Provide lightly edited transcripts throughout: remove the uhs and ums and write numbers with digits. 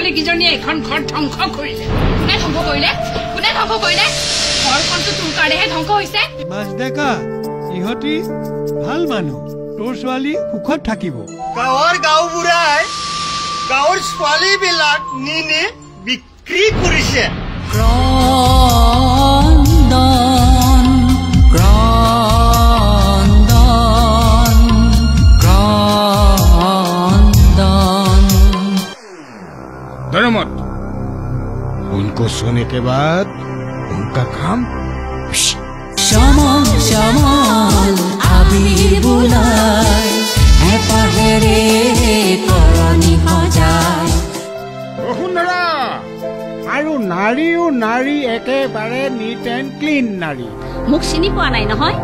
ছোৱালী কিজনীয়ে এখন ঘৰ ধ্বংস কৰিলে। কোনে ধ্বংস কৰিলে? কোনে ধ্বংস কৰিলে? ঘৰখনটো তোৰ কাৰণেহে ধ্বংস হৈছে। মাজডেকা ইহঁতি ভাল মানুহ, তোৰ ছোৱালী সুখত থাকিব। গাঁৱৰ গাঁওবুঢ়াই গাঁৱৰ ছোৱালীবিলাক নি বিক্ৰী কৰিছে। धर्मत उनको सोने के बाद उनका काम शमल शमल आबिर बुलाय है पहरे करनी हजाय বসুন্ধৰা আৰু নাৰীও নাৰী একেবাৰে নিট এণ্ড ক্লিন নাৰী। মোক চিনি পোৱা নাই নহয়,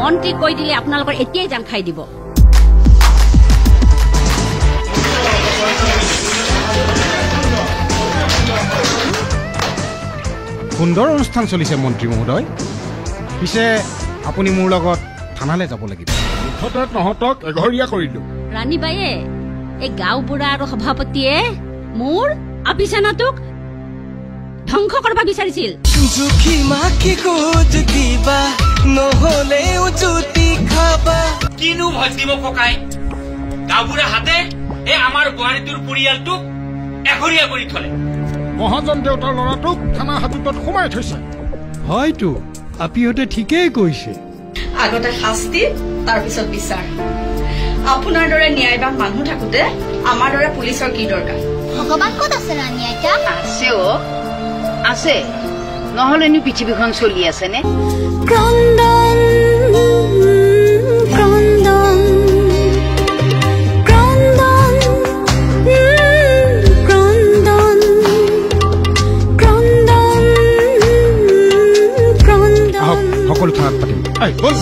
মন্ত্ৰী কৈ দিলে আপোনালোকৰ এতিয়াই জান খাই দিব। সুন্দৰ অনুষ্ঠান চলিছে মন্ত্ৰী মহোদয়, পিছে আপুনি মোৰ লগত থানালৈ যাব লাগিব। মুঠতে তহঁতক এঘৰীয়া কৰিলো। ৰাণীবাইয়ে এই গাঁওবুঢ়া আৰু সভাপতিয়ে মোৰ আপিচানাটোক ধ্বংস কৰিব বিচাৰিছিল। জুখি মাখি গোজ দিবা নহলেও জুতি খাবা। কিনো ভদ্দিম ককাই, গাঁওবুঢ়া হাতে এই আমাৰ বোৱাৰীটোৰ পৰিয়ালটোক এঘৰীয়া কৰি থলে। মহাজন দেউতাৰ ল'ৰাটোক থানা হাজোতত সোমাই থৈছে। হয়তো আপিহঁতে ঠিকেই কৈছে। আগতে শাস্তি, তাৰপিছত বিচাৰ। আপোনাৰ দৰে ন্যায়বান মানুহ থাকোতে আমাৰ দৰে পুলিচৰ কি দৰকাৰ? ভগৱান ক'ত আছে ৰাণী আইতা? আছে অ আছে, নহলেনো পৃথিৱীখন চলি আছে নে? ক্ৰন্দন ক্ৰন্দন ক্ৰন্দন ক্ৰন্দন ক্ৰন্দন ক্ৰন্দন। সকলো থানাত পাতিম। বল।